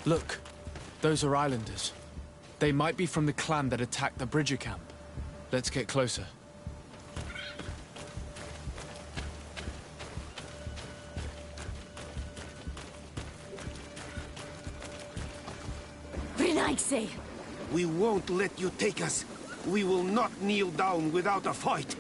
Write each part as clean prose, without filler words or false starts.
Look, those are islanders. They might be from the clan that attacked the Bridger camp. Let's get closer. Renaigse! We won't let you take us. We will not kneel down without a fight.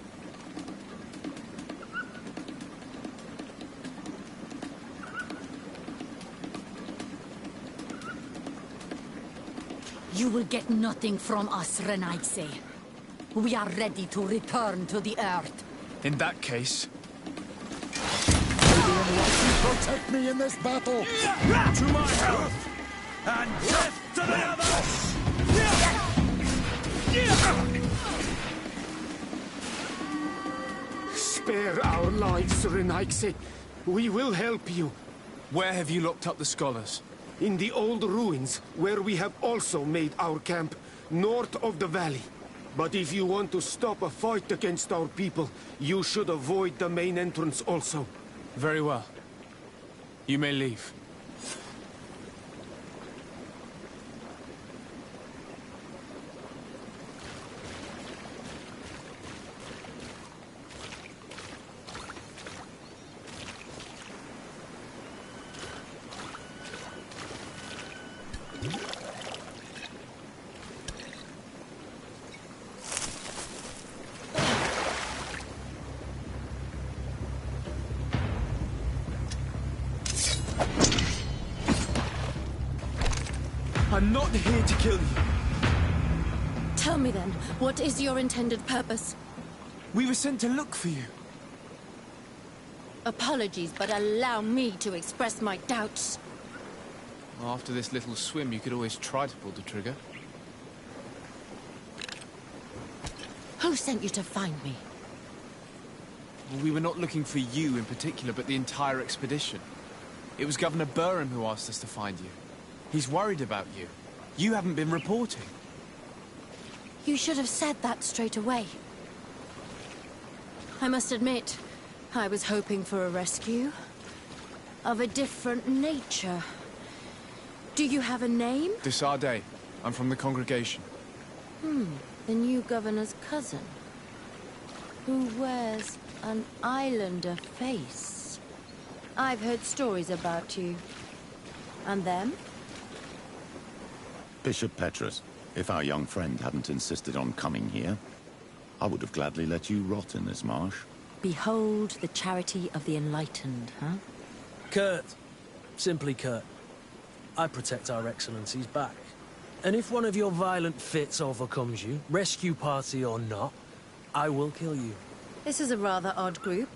You will get nothing from us, Renaigse. We are ready to return to the Earth. In that case... Protect me in this battle! To my health! And death to the others! Spare our lives, Renaigse. We will help you. Where have you locked up the scholars? In the old ruins, where we have also made our camp, north of the valley. But if you want to stop a fight against our people, you should avoid the main entrance also. Very well. You may leave. I'm not here to kill you. Tell me then, what is your intended purpose? We were sent to look for you. Apologies, but allow me to express my doubts. After this little swim, you could always try to pull the trigger. Who sent you to find me? We were not looking for you in particular, but the entire expedition. It was Governor Burham who asked us to find you. He's worried about you. You haven't been reporting. You should have said that straight away. I must admit, I was hoping for a rescue. Of a different nature. Do you have a name? Desarde. I'm from the congregation. The new governor's cousin. Who wears an islander face. I've heard stories about you. And them? Bishop Petrus, if our young friend hadn't insisted on coming here, I would have gladly let you rot in this marsh. Behold the charity of the enlightened, huh? Kurt. Simply Kurt. I protect our excellency's back. And if one of your violent fits overcomes you, rescue party or not, I will kill you. This is a rather odd group.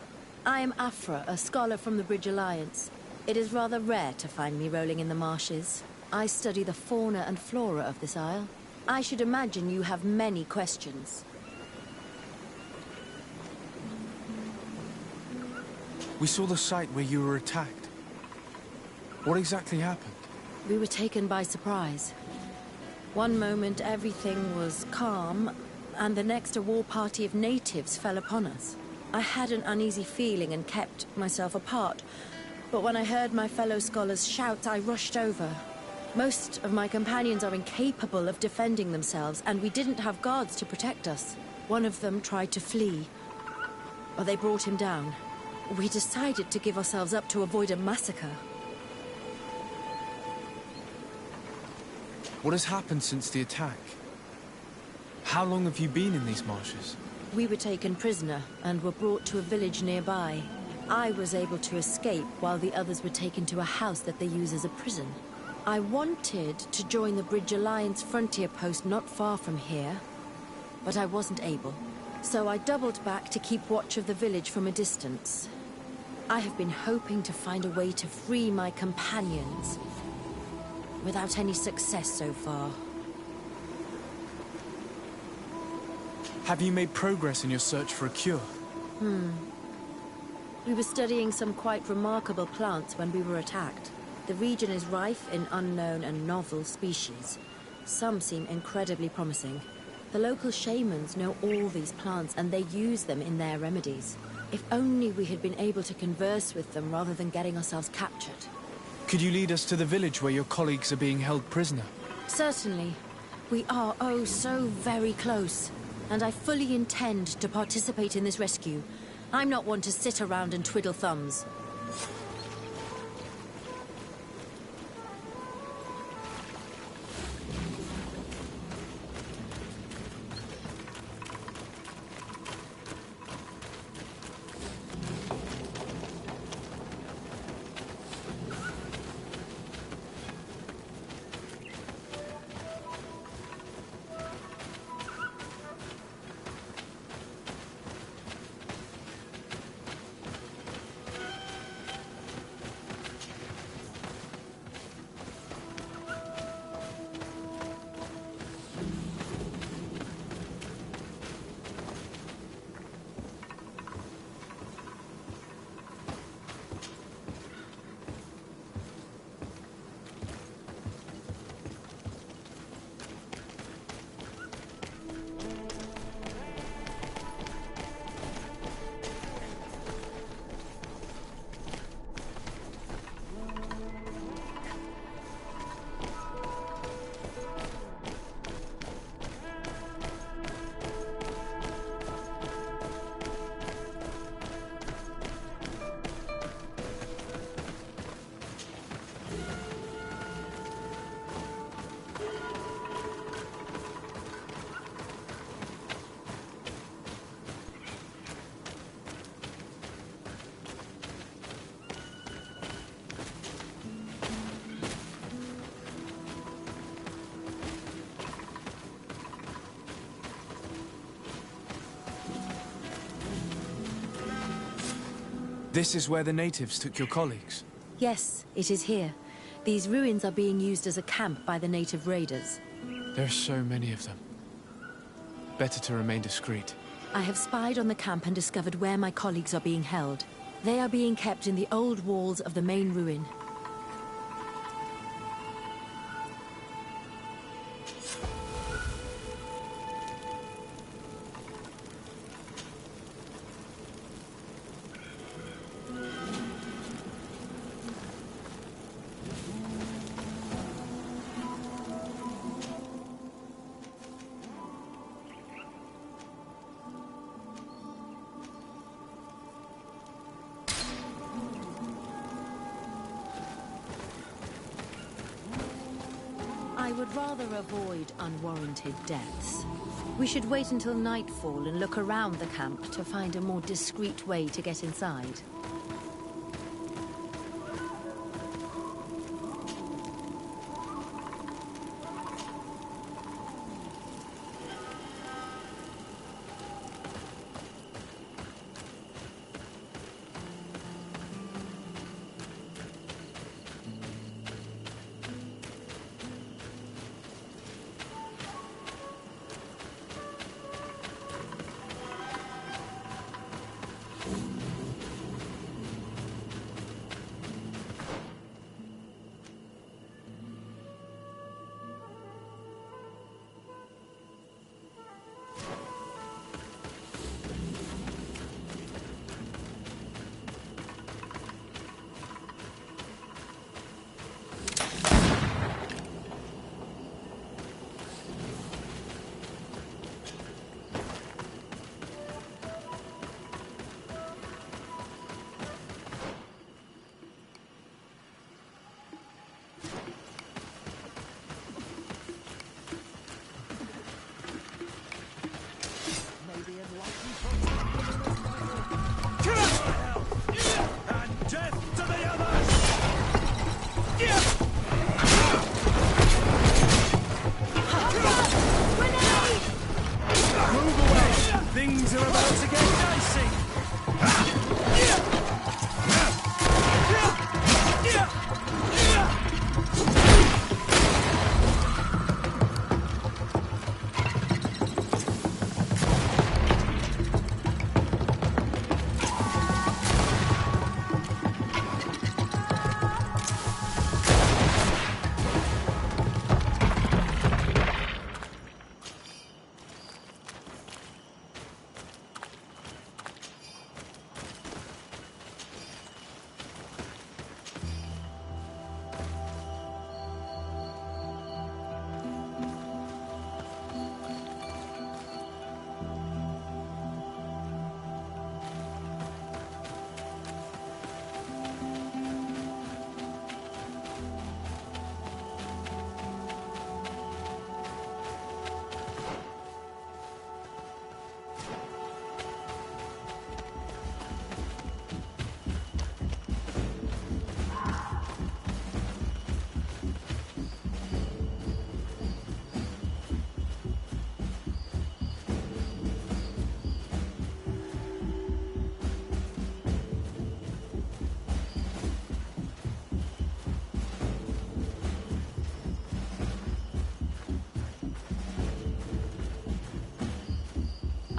I am Afra, a scholar from the Bridge Alliance. It is rather rare to find me rolling in the marshes. I study the fauna and flora of this isle. I should imagine you have many questions. We saw the site where you were attacked. What exactly happened? We were taken by surprise. One moment everything was calm, and the next a war party of natives fell upon us. I had an uneasy feeling and kept myself apart, but when I heard my fellow scholars shout, I rushed over. Most of my companions are incapable of defending themselves, and we didn't have guards to protect us. One of them tried to flee, but they brought him down. We decided to give ourselves up to avoid a massacre. What has happened since the attack? How long have you been in these marshes? We were taken prisoner and were brought to a village nearby. I was able to escape while the others were taken to a house that they use as a prison. I wanted to join the Bridge Alliance frontier post not far from here, but I wasn't able. So I doubled back to keep watch of the village from a distance. I have been hoping to find a way to free my companions, without any success so far. Have you made progress in your search for a cure? We were studying some quite remarkable plants when we were attacked. The region is rife in unknown and novel species. Some seem incredibly promising. The local shamans know all these plants and they use them in their remedies. If only we had been able to converse with them rather than getting ourselves captured. Could you lead us to the village where your colleagues are being held prisoner? Certainly. We are, oh, so very close. And I fully intend to participate in this rescue. I'm not one to sit around and twiddle thumbs. This is where the natives took your colleagues? Yes, it is here. These ruins are being used as a camp by the native raiders. There are so many of them. Better to remain discreet. I have spied on the camp and discovered where my colleagues are being held. They are being kept in the old walls of the main ruin. I would rather avoid unwarranted deaths. We should wait until nightfall and look around the camp to find a more discreet way to get inside.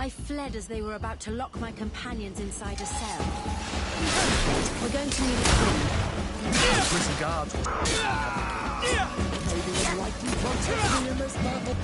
I fled as they were about to lock my companions inside a cell. We're going to need a swing. Prison guards. Maybe you'd like to protect me in this battle.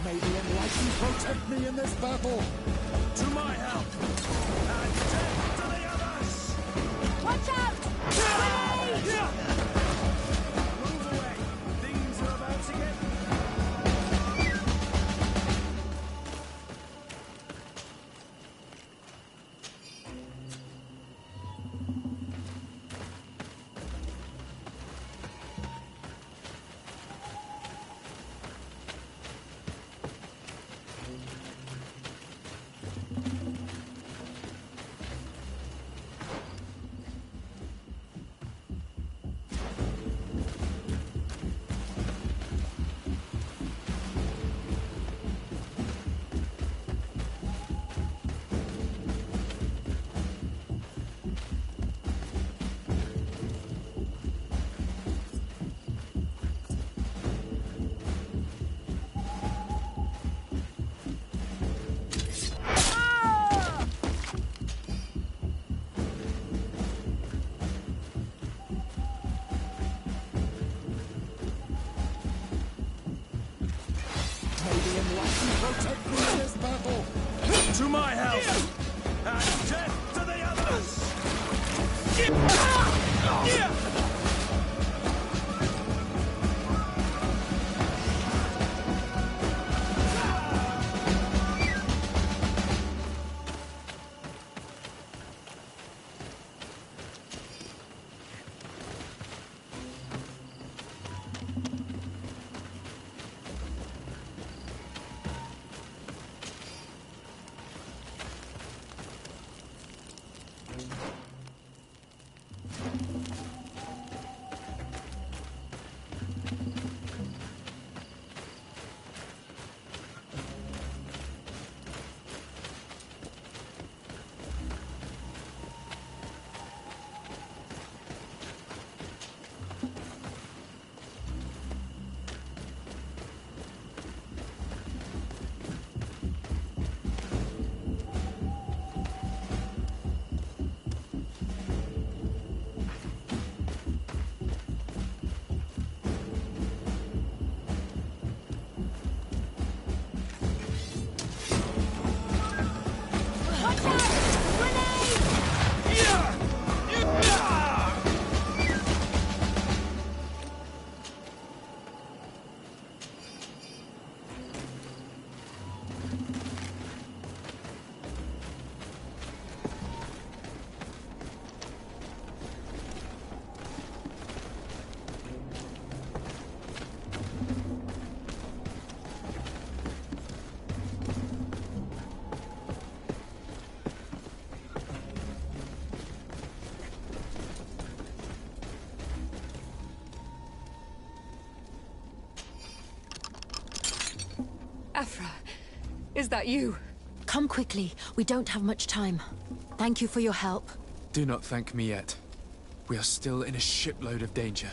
Maybe enlighten protect me in this battle. To my help! And death to the others! Watch out! Grenade! Move away! Things are about to get... Maybe enlighten protect me in this battle. To my help! And death to the others! Is that you? Come quickly. We don't have much time. Thank you for your help. Do not thank me yet. We are still in a shipload of danger.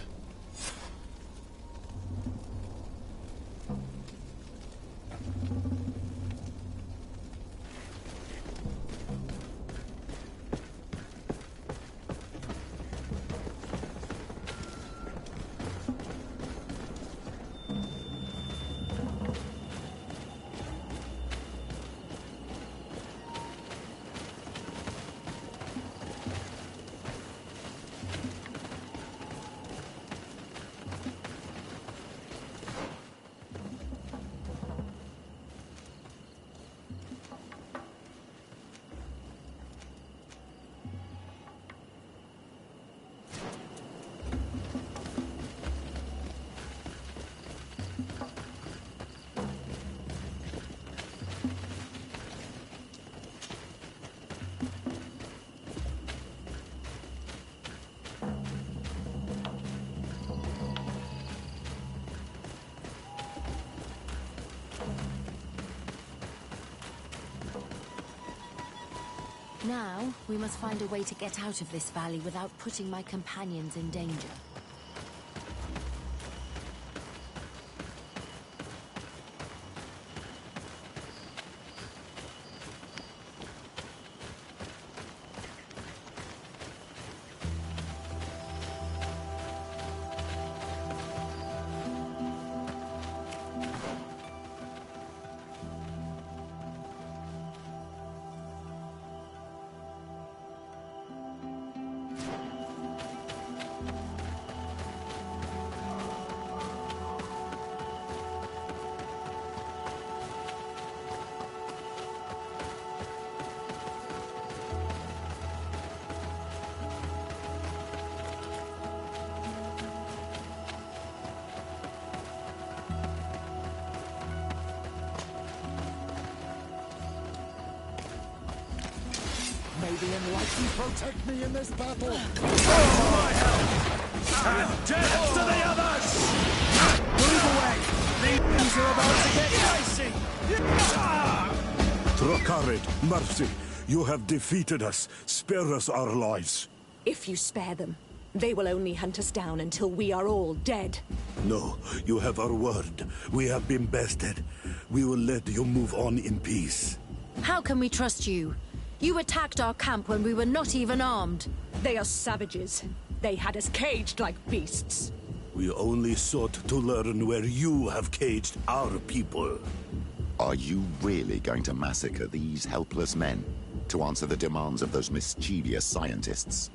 Now, we must find a way to get out of this valley without putting my companions in danger. May the Enlightened protect me in this battle! And death to the others! Move away! These are about to get dicey! Trakarid, mercy, you have defeated us. Spare us our lives. If you spare them, they will only hunt us down until we are all dead. No, you have our word. We have been bested. We will let you move on in peace. How can we trust you? You attacked our camp when we were not even armed. They are savages. They had us caged like beasts. We only sought to learn where you have caged our people. Are you really going to massacre these helpless men to answer the demands of those mischievous scientists?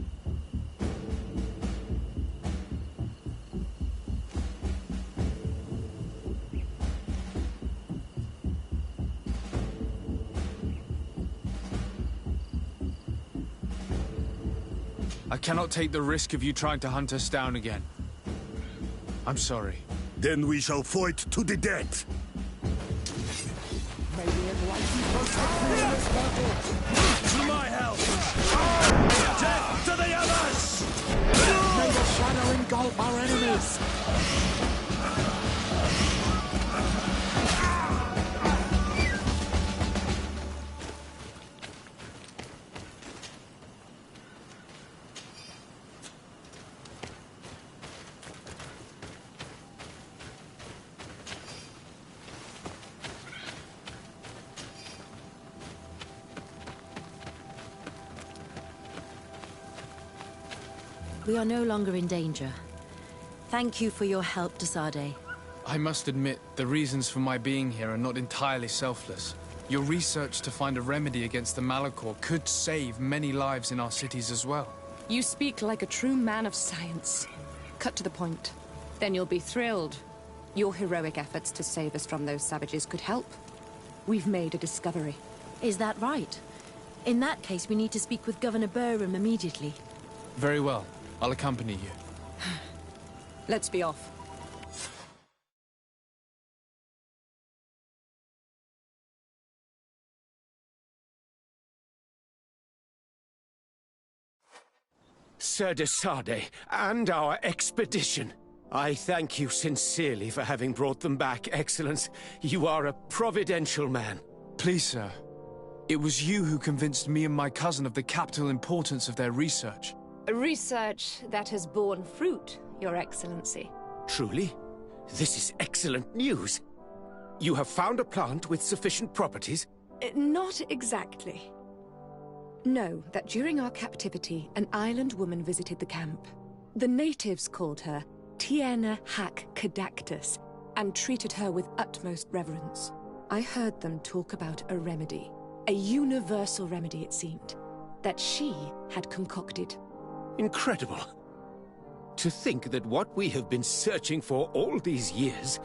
I cannot take the risk of you trying to hunt us down again. I'm sorry. Then we shall fight to the death. May the Enlightened protect me in this battle! To my help! Death to the others! May the shadow engulf our enemies! We are no longer in danger. Thank you for your help, Desade. I must admit, the reasons for my being here are not entirely selfless. Your research to find a remedy against the Malachor could save many lives in our cities as well. You speak like a true man of science. Cut to the point. Then you'll be thrilled. Your heroic efforts to save us from those savages could help. We've made a discovery. Is that right? In that case, we need to speak with Governor Burham immediately. Very well. I'll accompany you. Let's be off. Sir Desade, and our expedition. I thank you sincerely for having brought them back, Excellence. You are a providential man. Please, sir. It was you who convinced me and my cousin of the capital importance of their research. A research that has borne fruit, Your Excellency. Truly? This is excellent news. You have found a plant with sufficient properties? Not exactly. Know that during our captivity, an island woman visited the camp. The natives called her Tiena Hac Cadactus and treated her with utmost reverence. I heard them talk about a remedy, a universal remedy it seemed, that she had concocted. Incredible. To think that what we have been searching for all these years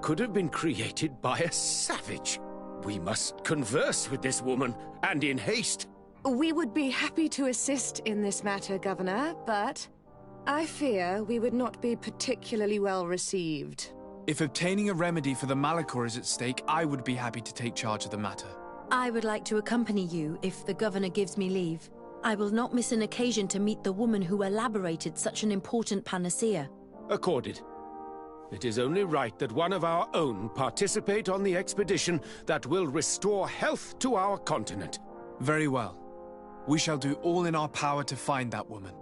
could have been created by a savage. We must converse with this woman, and in haste. We would be happy to assist in this matter, Governor, but I fear we would not be particularly well received. If obtaining a remedy for the Malachor is at stake, I would be happy to take charge of the matter. I would like to accompany you if the governor gives me leave. I will not miss an occasion to meet the woman who elaborated such an important panacea. Accorded. It is only right that one of our own participate on the expedition that will restore health to our continent. Very well. We shall do all in our power to find that woman.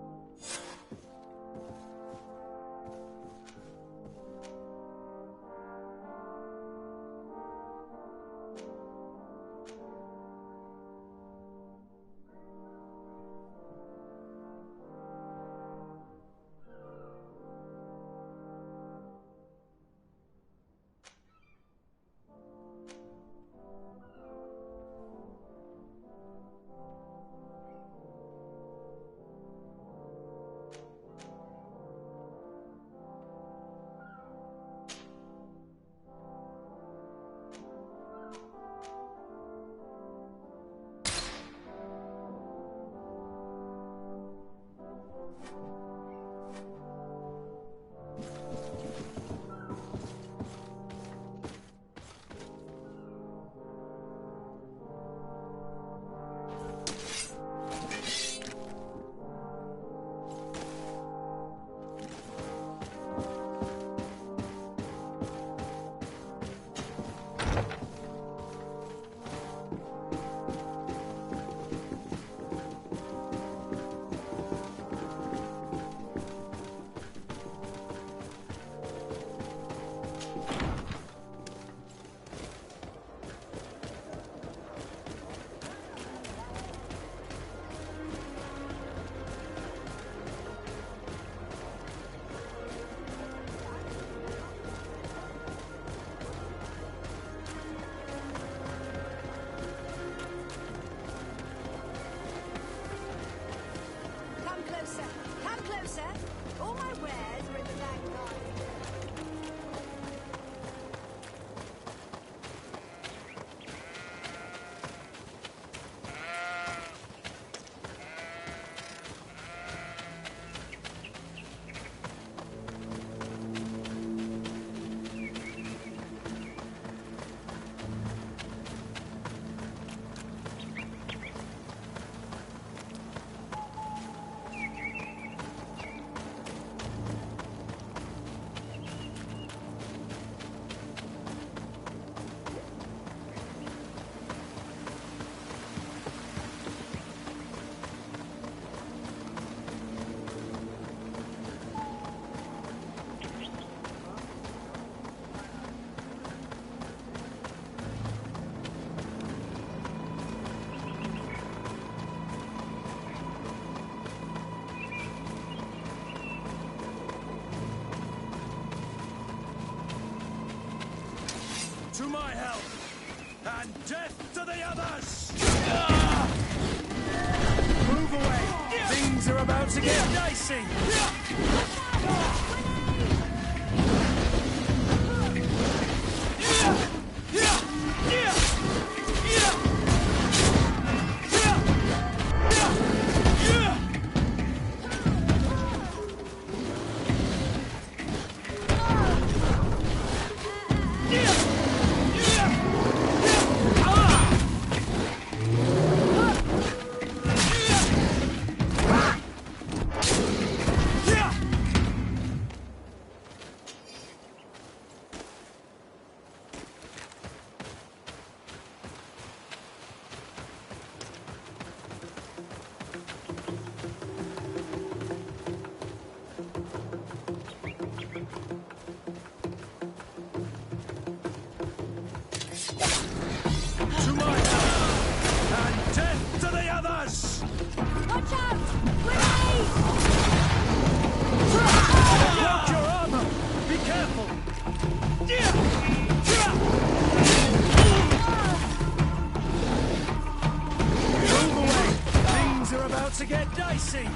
To my help! And death to the others! Move away! Things are about to get dicey! to get dicey!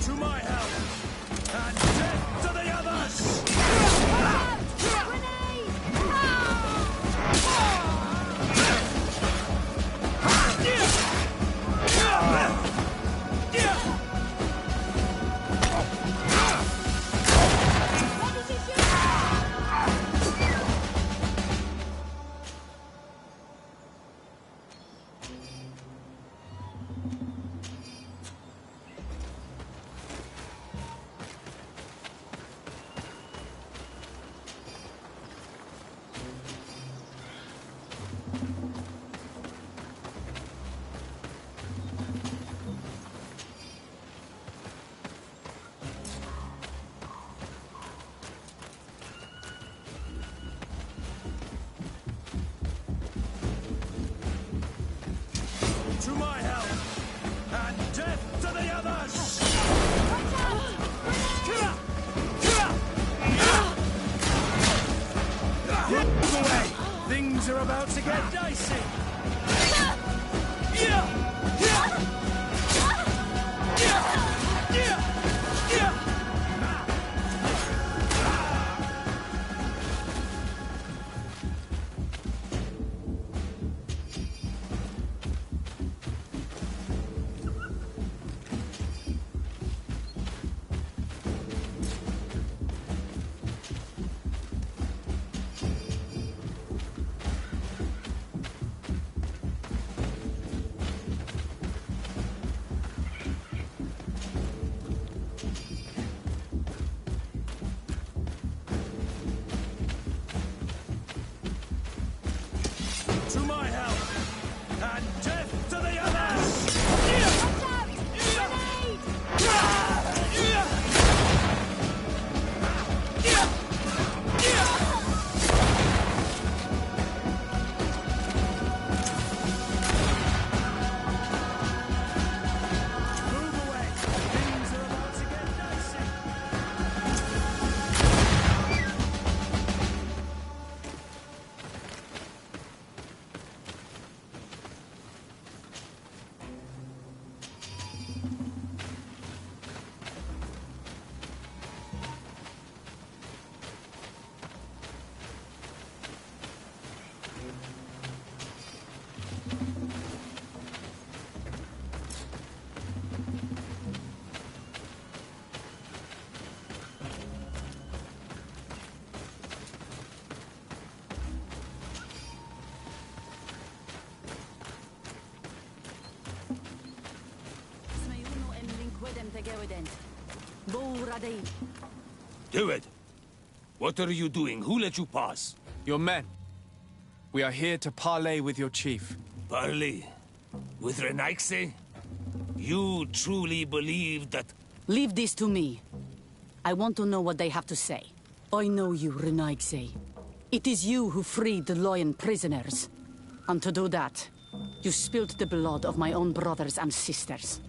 To my help! And death to the others! To my help! And death to the others! Move away! Things are about to get dicey! To my help! And death to the others! Move away! Things are about to get dicey! Do it. What are you doing? Who let you pass? Your men. We are here to parley with your chief. Parley? With Renaigse? You truly believe that... Leave this to me. I want to know what they have to say. I know you, Renaigse. It is you who freed the Loyan prisoners. And to do that, you spilled the blood of my own brothers and sisters.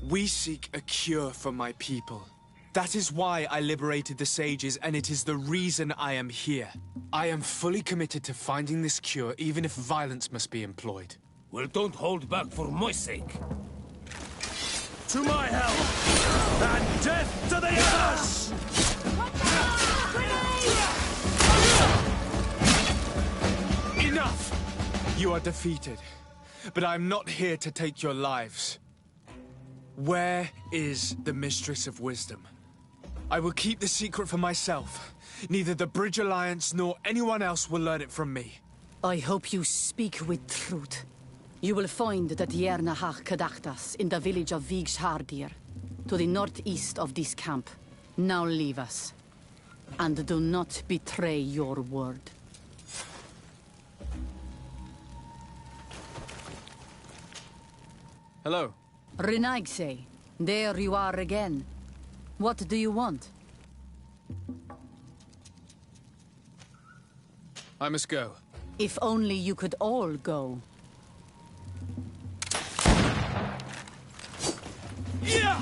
We seek a cure for my people. That is why I liberated the sages, and it is the reason I am here. I am fully committed to finding this cure, even if violence must be employed. Well, don't hold back for my sake. To my help! And death to the others! Enough! You are defeated. But I am not here to take your lives. Where is the Mistress of Wisdom? I will keep the secret for myself. Neither the Bridge Alliance nor anyone else will learn it from me. I hope you speak with truth. You will find the Tierna Hach Kadachtas in the village of Vigshardir, to the northeast of this camp. Now leave us. And do not betray your word. Hello. Renaigse, there you are again. What do you want? I must go. If only you could all go. Yeah!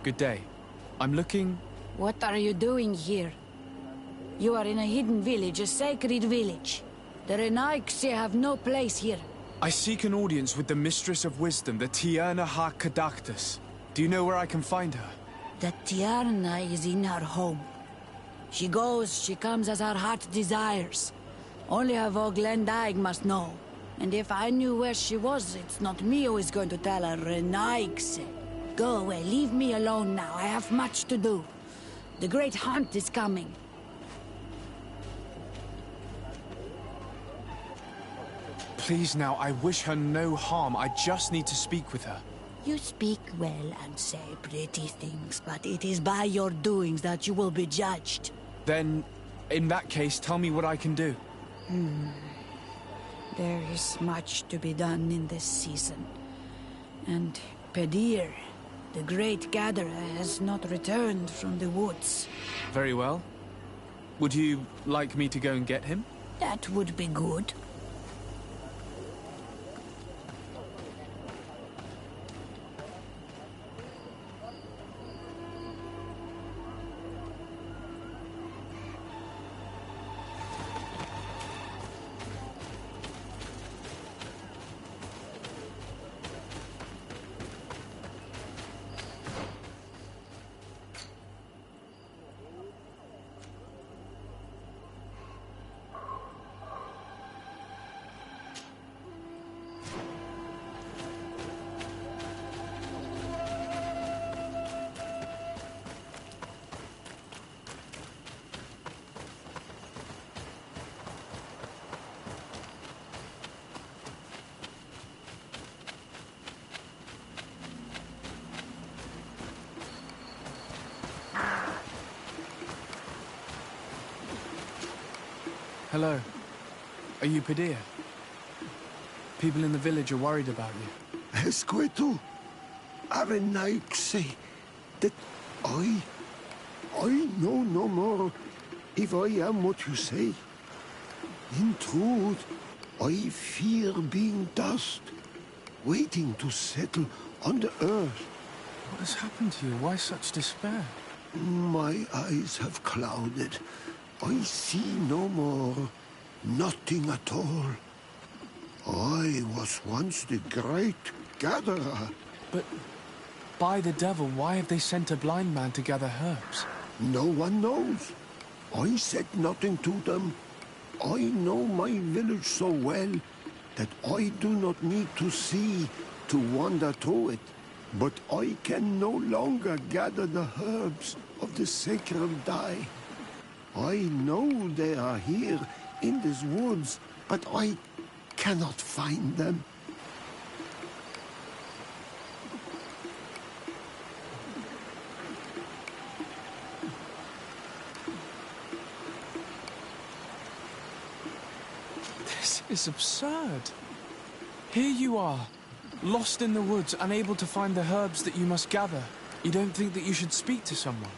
Good day. I'm looking... What are you doing here? You are in a hidden village, a sacred village. The Renaigse have no place here. I seek an audience with the Mistress of Wisdom, the Tierna ha Cadactus. Do you know where I can find her? The Tierna is in her home. She goes, she comes as her heart desires. Only her Voglendaig must know. And if I knew where she was, it's not me who is going to tell her Renaigse. Go away, leave me alone now. I have much to do. The great hunt is coming. Please now, I wish her no harm. I just need to speak with her. You speak well and say pretty things, but it is by your doings that you will be judged. Then, in that case, tell me what I can do. There is much to be done in this season. And Pedir, the great gatherer, has not returned from the woods. Very well. Would you like me to go and get him? That would be good. Hello. Are you Pedir? People in the village are worried about you. Esqueto, Arenaigse, that I know no more if I am what you say. In truth, I fear being dust, waiting to settle on the earth. What has happened to you? Why such despair? My eyes have clouded. I see no more, nothing at all. I was once the great gatherer. But, by the devil, why have they sent a blind man to gather herbs? No one knows. I said nothing to them. I know my village so well that I do not need to see to wander through it. But I can no longer gather the herbs of the sacred dye. I know they are here in these woods, but I cannot find them. This is absurd. Here you are, lost in the woods, unable to find the herbs that you must gather. You don't think that you should speak to someone?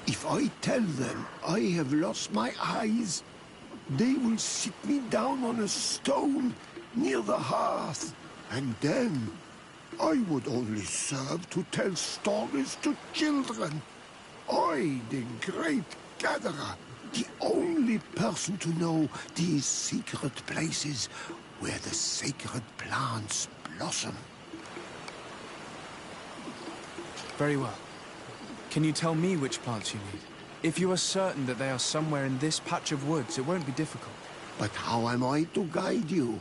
If I tell them I have lost my eyes, they will sit me down on a stone near the hearth. And then I would only serve to tell stories to children. I, the great gatherer, the only person to know these secret places where the sacred plants blossom. Very well. Can you tell me which plants you need? If you are certain that they are somewhere in this patch of woods, it won't be difficult. But how am I to guide you?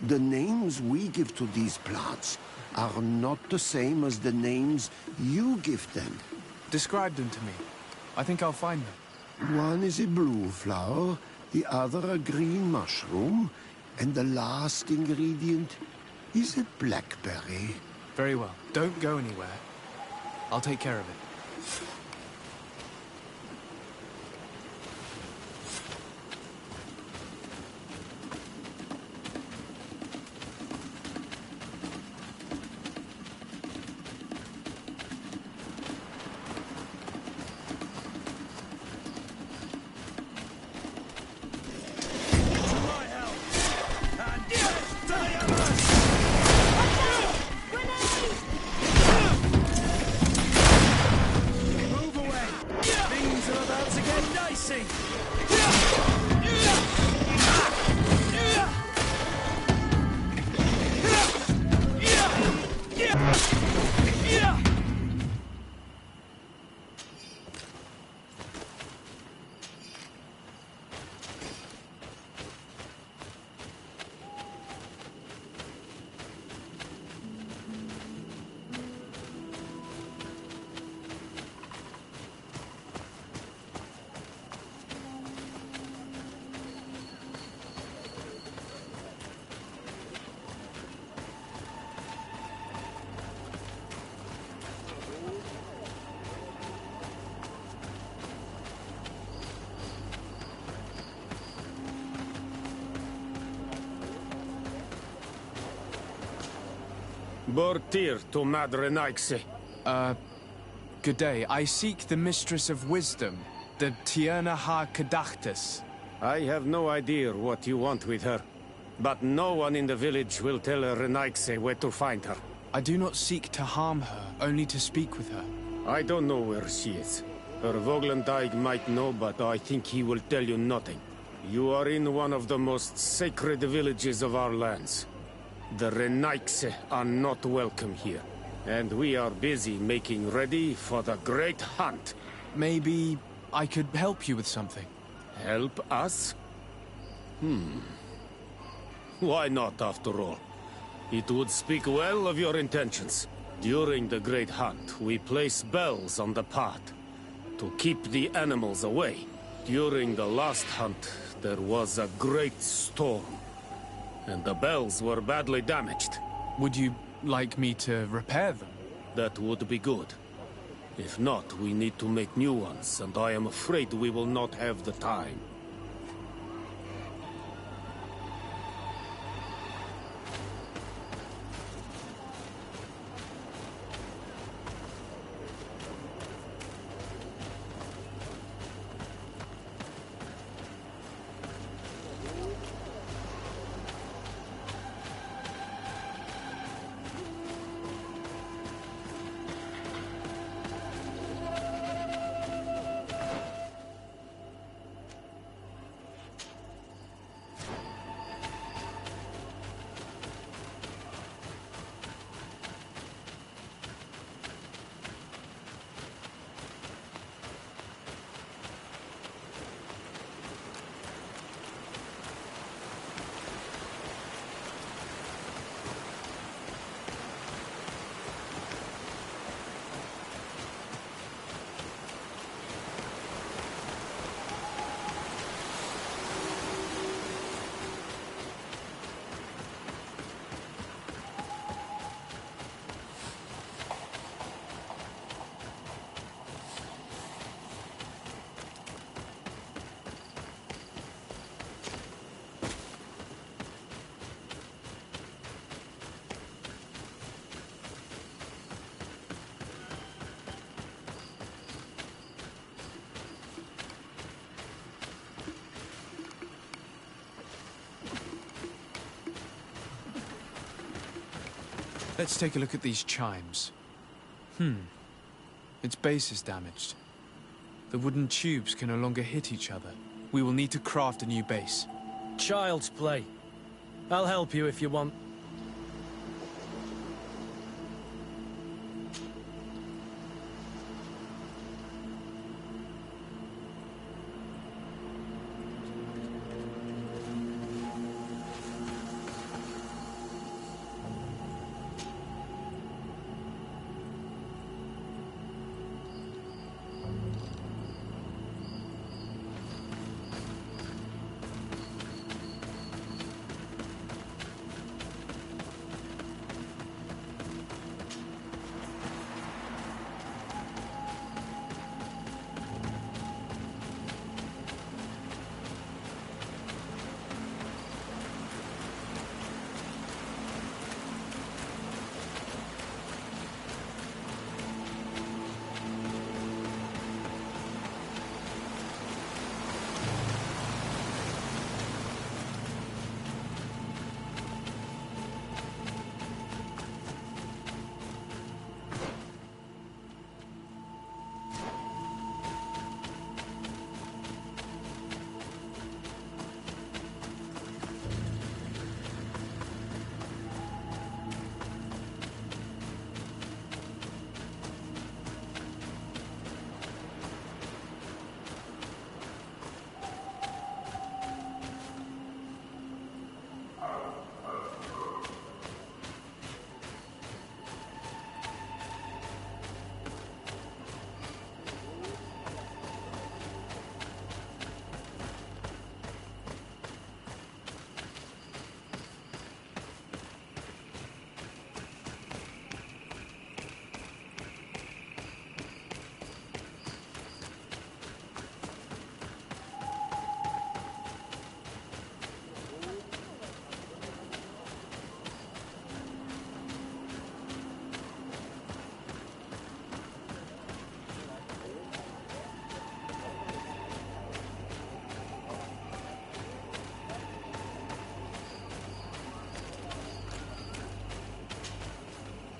The names we give to these plants are not the same as the names you give them. Describe them to me. I think I'll find them. One is a blue flower, the other a green mushroom, and the last ingredient is a blackberry. Very well. Don't go anywhere. I'll take care of it. Bortir to Madre Naixe. Good day. I seek the Mistress of Wisdom, the Tierna Ha Kadachtas. I have no idea what you want with her, but no one in the village will tell Renaixe where to find her. I do not seek to harm her, only to speak with her. I don't know where she is. Her Voglendijk might know, but I think he will tell you nothing. You are in one of the most sacred villages of our lands. The Renaixe are not welcome here, and we are busy making ready for the great hunt. Maybe I could help you with something. Help us? Why not, after all? It would speak well of your intentions. During the great hunt, we place bells on the path to keep the animals away. During the last hunt, there was a great storm, and the bells were badly damaged. Would you like me to repair them? That would be good. If not, we need to make new ones, and I am afraid we will not have the time. Let's take a look at these chimes. Its base is damaged. The wooden tubes can no longer hit each other. We will need to craft a new base. Child's play. I'll help you if you want.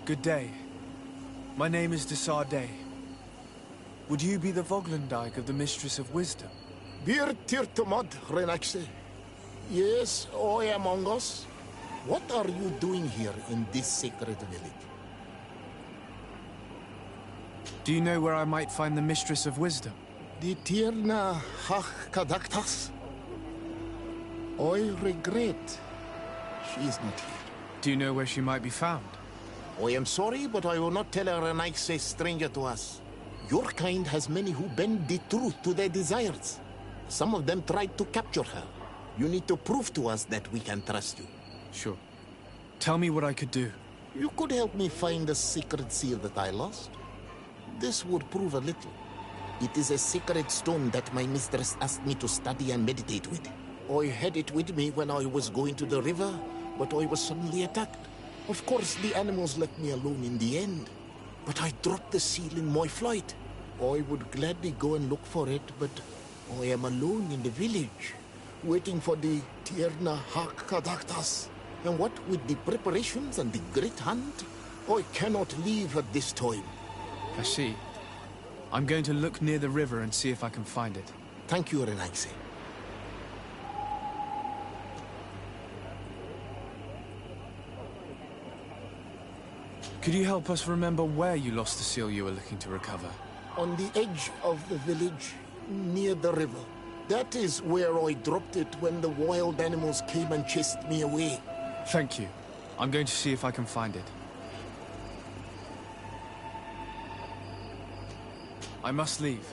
Good day. My name is Desardet. Would you be the Voglendyke of the Mistress of Wisdom? Bir tirtumad, Renaxe. Yes, I am us. What are you doing here in this sacred village? Do you know where I might find the Mistress of Wisdom? The Tierna Hach Kadaktas? I regret. She is not here. Do you know where she might be found? I am sorry, but I will not tell her an Ike stranger to us. Your kind has many who bend the truth to their desires. Some of them tried to capture her. You need to prove to us that we can trust you. Sure. Tell me what I could do. You could help me find the sacred seal that I lost. This would prove a little. It is a sacred stone that my mistress asked me to study and meditate with. I had it with me when I was going to the river, but I was suddenly attacked. Of course, the animals left me alone in the end. But I dropped the seal in my flight. I would gladly go and look for it, but I am alone in the village, waiting for the Tierna Hakadaktas. And what with the preparations and the great hunt, I cannot leave at this time. I see. I'm going to look near the river and see if I can find it. Thank you, Renaxe. Could you help us remember where you lost the seal you were looking to recover? On the edge of the village, near the river. That is where I dropped it when the wild animals came and chased me away. Thank you. I'm going to see if I can find it. I must leave.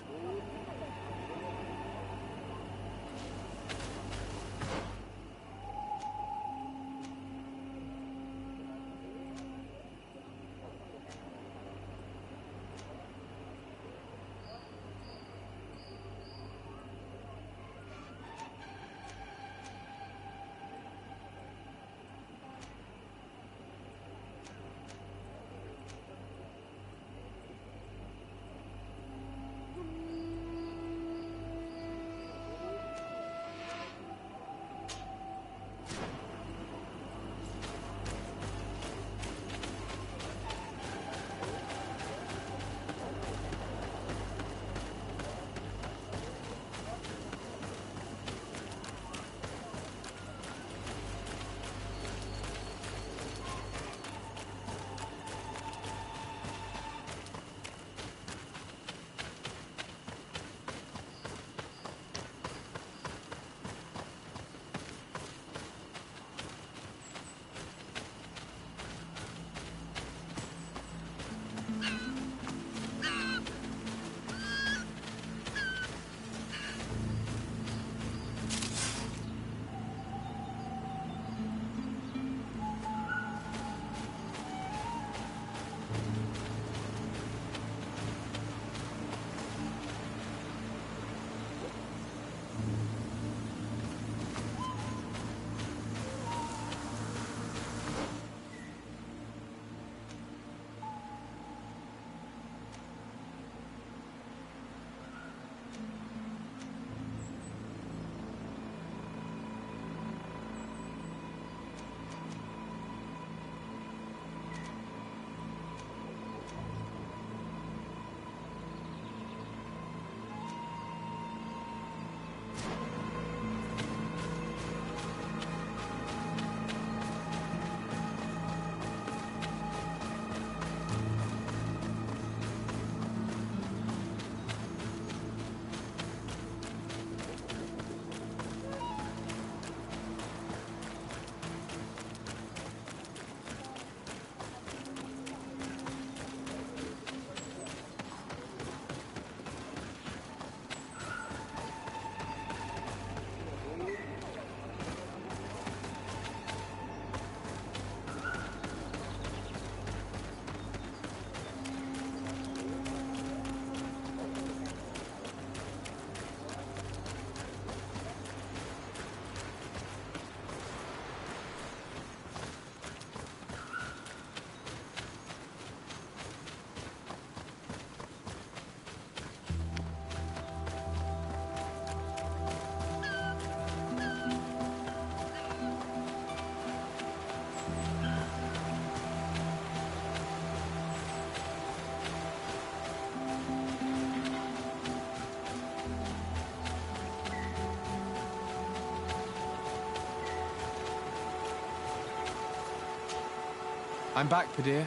I'm back, Padir.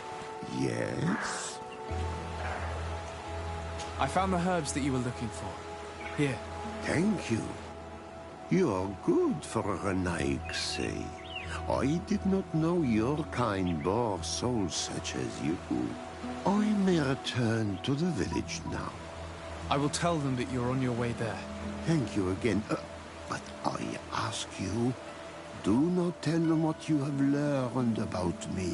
Yes? I found the herbs that you were looking for. Here. Thank you. You're good for a Renaigse. I did not know your kind bore souls such as you. I may return to the village now. I will tell them that you're on your way there. Thank you again. But I ask you, do not tell them what you have learned about me.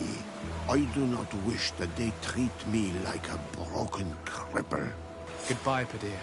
I do not wish that they treat me like a broken cripple. Goodbye, Padir.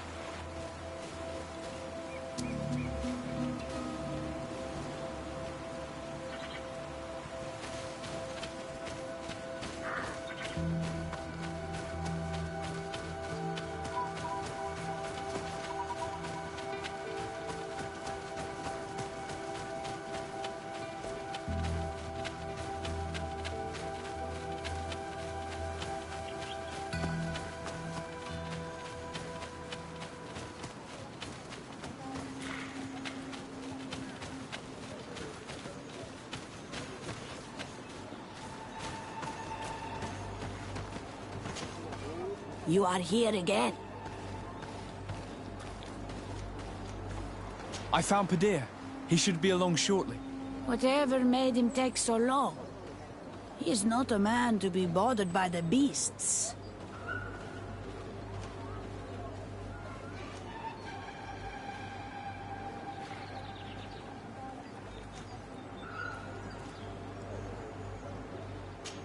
You are here again. I found Padir. He should be along shortly. Whatever made him take so long? He is not a man to be bothered by the beasts.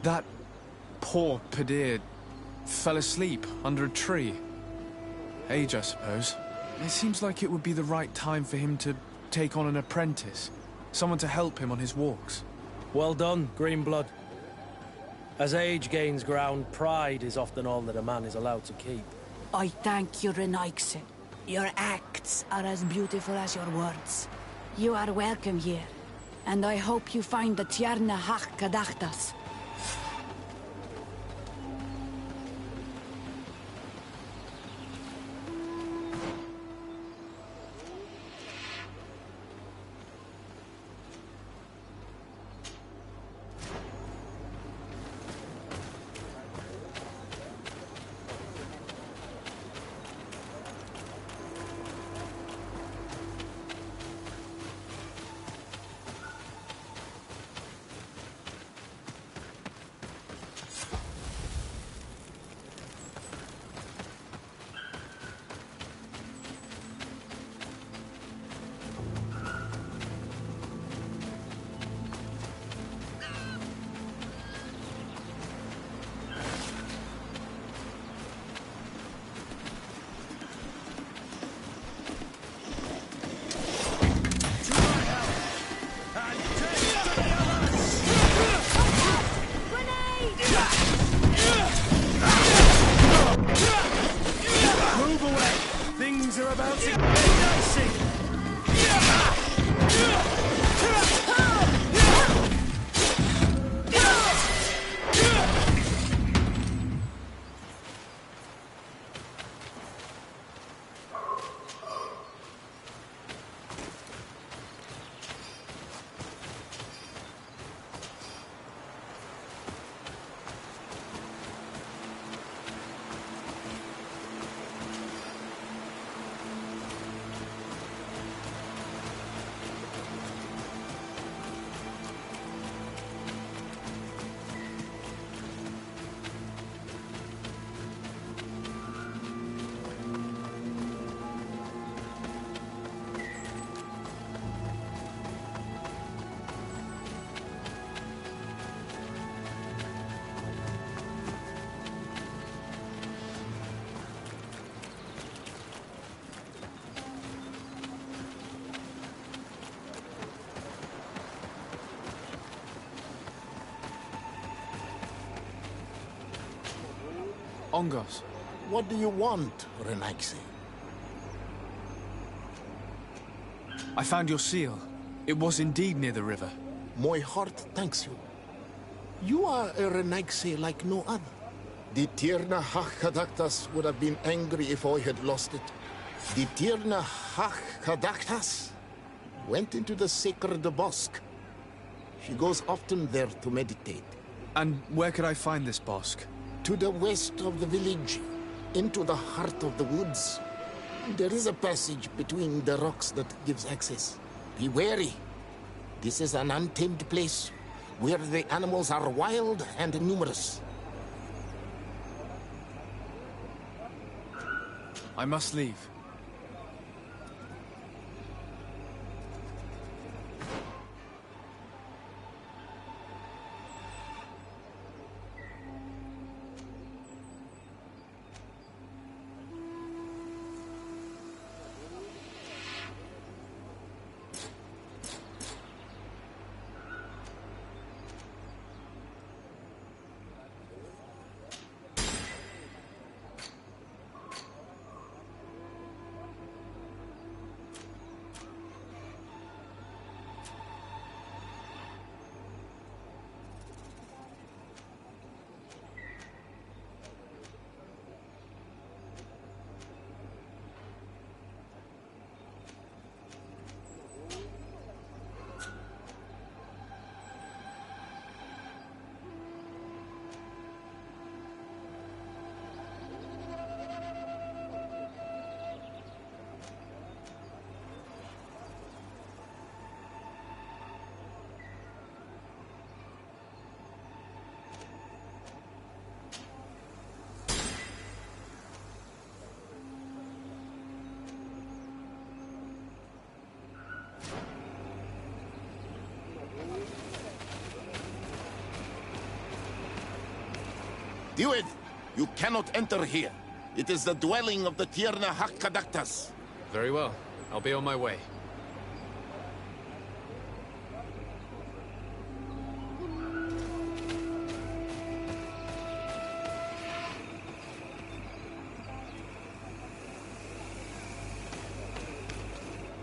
That poor Padir fell asleep under a tree. Age, I suppose. It seems like it would be the right time for him to take on an apprentice. Someone to help him on his walks. Well done, Greenblood. As age gains ground, pride is often all that a man is allowed to keep. I thank you, Renaigse. Your acts are as beautiful as your words. You are welcome here, and I hope you find the Tierna Hach Kadachtas. Ongos. What do you want, Renaigse? I found your seal. It was indeed near the river. My heart thanks you. You are a Renaigse like no other. The Tierna Hach would have been angry if I had lost it. The Tierna Hach went into the sacred bosque. She goes often there to meditate. And where could I find this bosque? To the west of the village, into the heart of the woods. There is a passage between the rocks that gives access. Be wary. This is an untamed place, where the animals are wild and numerous. I must leave. Dude, you cannot enter here. It is the dwelling of the Tierna Hakkadaktas. Very well. I'll be on my way.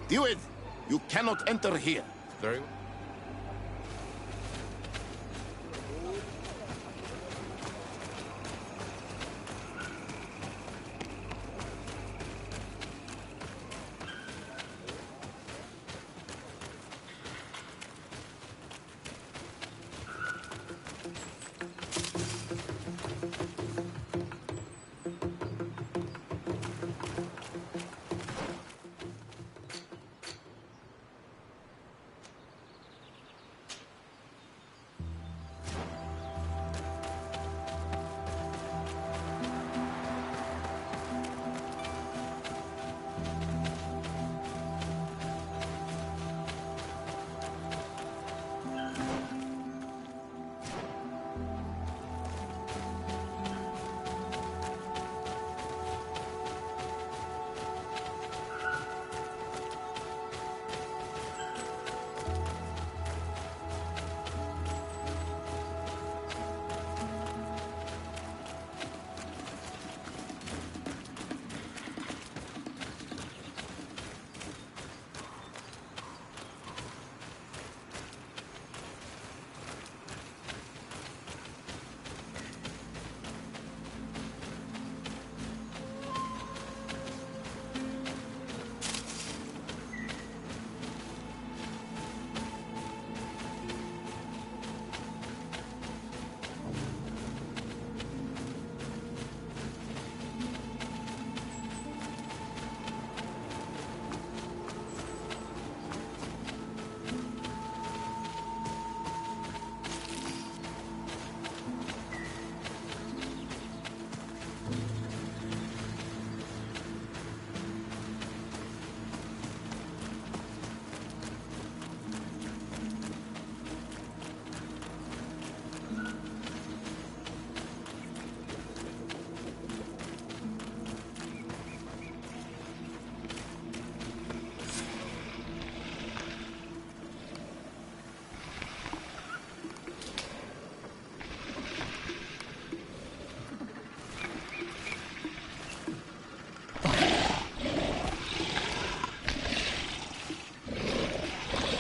Dude, you cannot enter here. Very well.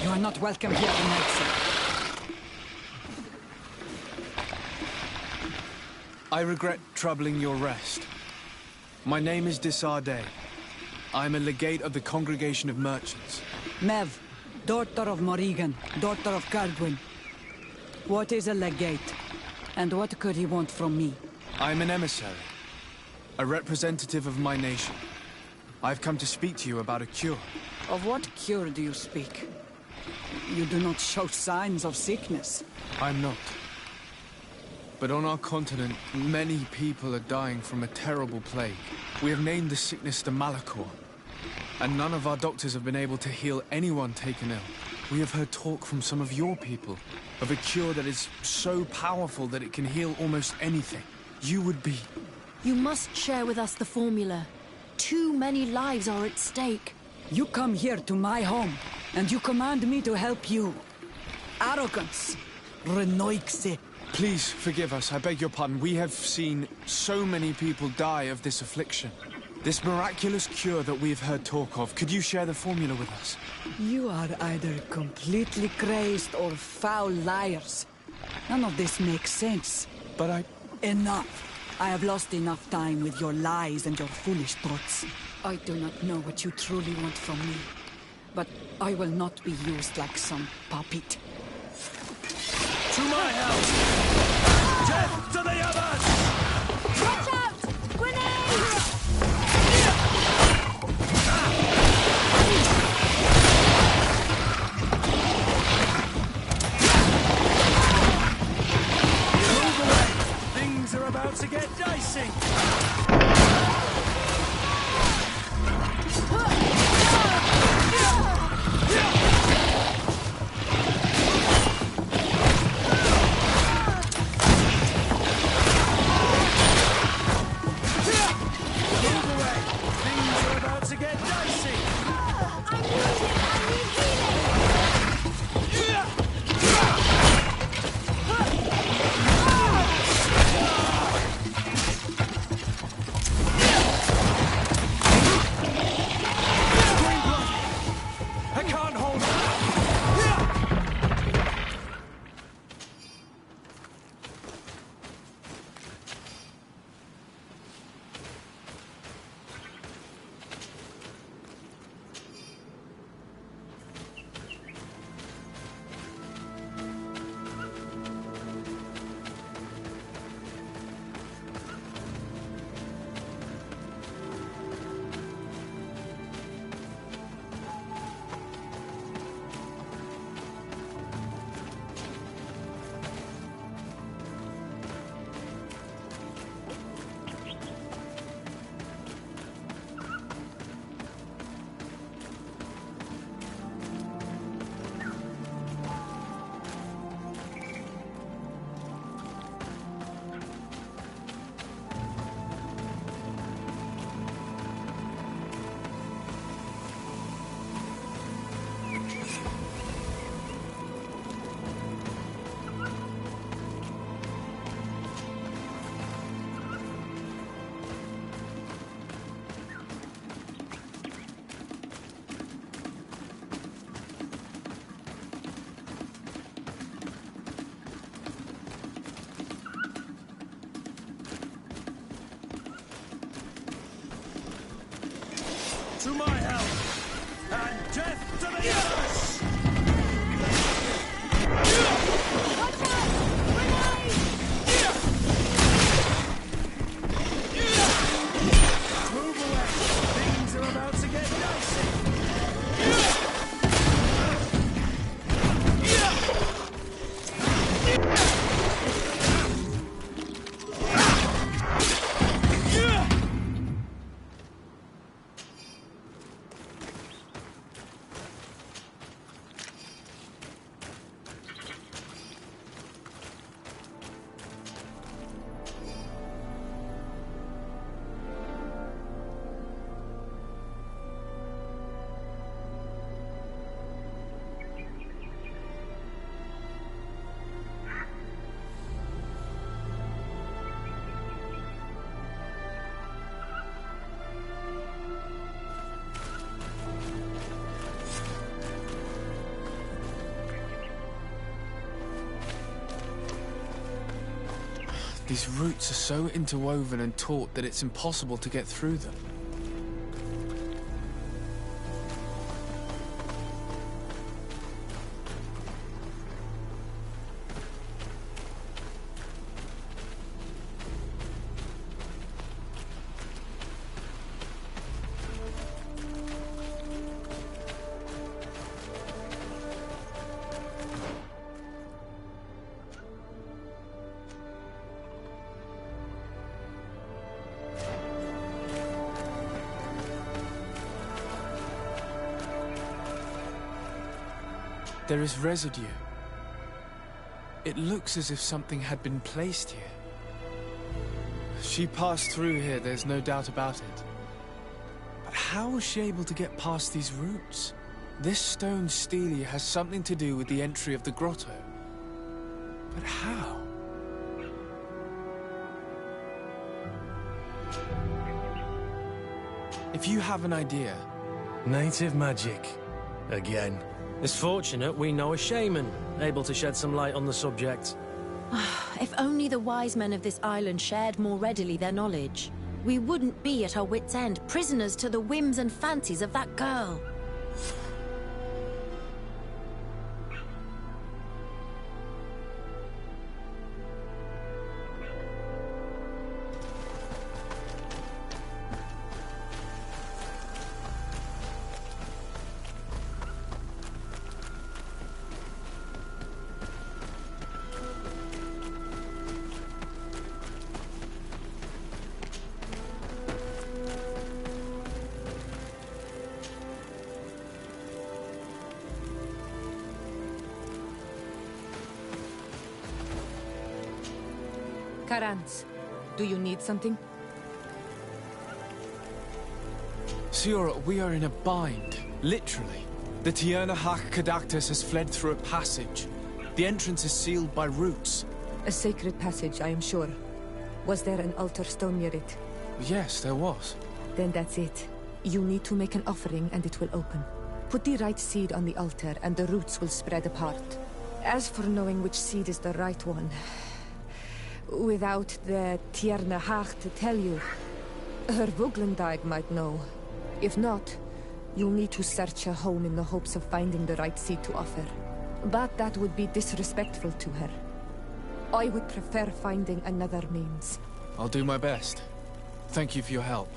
You are not welcome here tonight, sir. I regret troubling your rest. My name is Disarday. I am a legate of the Congregation of Merchants. Mev, daughter of Morrigan, daughter of Cardwin. What is a legate? And what could he want from me? I'm an emissary. A representative of my nation. I've come to speak to you about a cure. Of what cure do you speak? You do not show signs of sickness. I'm not. But on our continent, many people are dying from a terrible plague. We have named the sickness the Malachor. And none of our doctors have been able to heal anyone taken ill. We have heard talk from some of your people of a cure that is so powerful that it can heal almost anything. You would be... You must share with us the formula. Too many lives are at stake. You come here to my home, and you command me to help you. Arrogance. Renoixe. Please forgive us, I beg your pardon. We have seen so many people die of this affliction. This miraculous cure that we've heard talk of, could you share the formula with us? You are either completely crazed or foul liars. None of this makes sense. But I... Enough. I have lost enough time with your lies and your foolish thoughts. I do not know what you truly want from me, but I will not be used like some puppet. To my house! Death to the others! Watch out! Grenade! Move away! Things are about to get dicey! To my help! And death to the others! Watch out! Grenade! Move away! Things are about to get dicey! These roots are so interwoven and taut that it's impossible to get through them. There is residue. It looks as if something had been placed here. She passed through here, there's no doubt about it. But how was she able to get past these roots? This stone stele has something to do with the entry of the grotto. But how? If you have an idea... Native magic. Again. It's fortunate we know a shaman, able to shed some light on the subject. If only the wise men of this island shared more readily their knowledge. We wouldn't be at our wits' end, prisoners to the whims and fancies of that girl. Karans, do you need something? Siora, we are in a bind. Literally. The Tiernahak Kadactus has fled through a passage. The entrance is sealed by roots. A sacred passage, I am sure. Was there an altar stone near it? Yes, there was. Then that's it. You need to make an offering and it will open. Put the right seed on the altar and the roots will spread apart. As for knowing which seed is the right one... without the Tiernahak to tell you, her Vuglendag might know. If not, you'll need to search her home in the hopes of finding the right seed to offer. But that would be disrespectful to her. I would prefer finding another means. I'll do my best. Thank you for your help.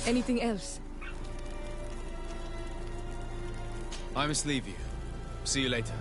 Anything else? I must leave you. See you later.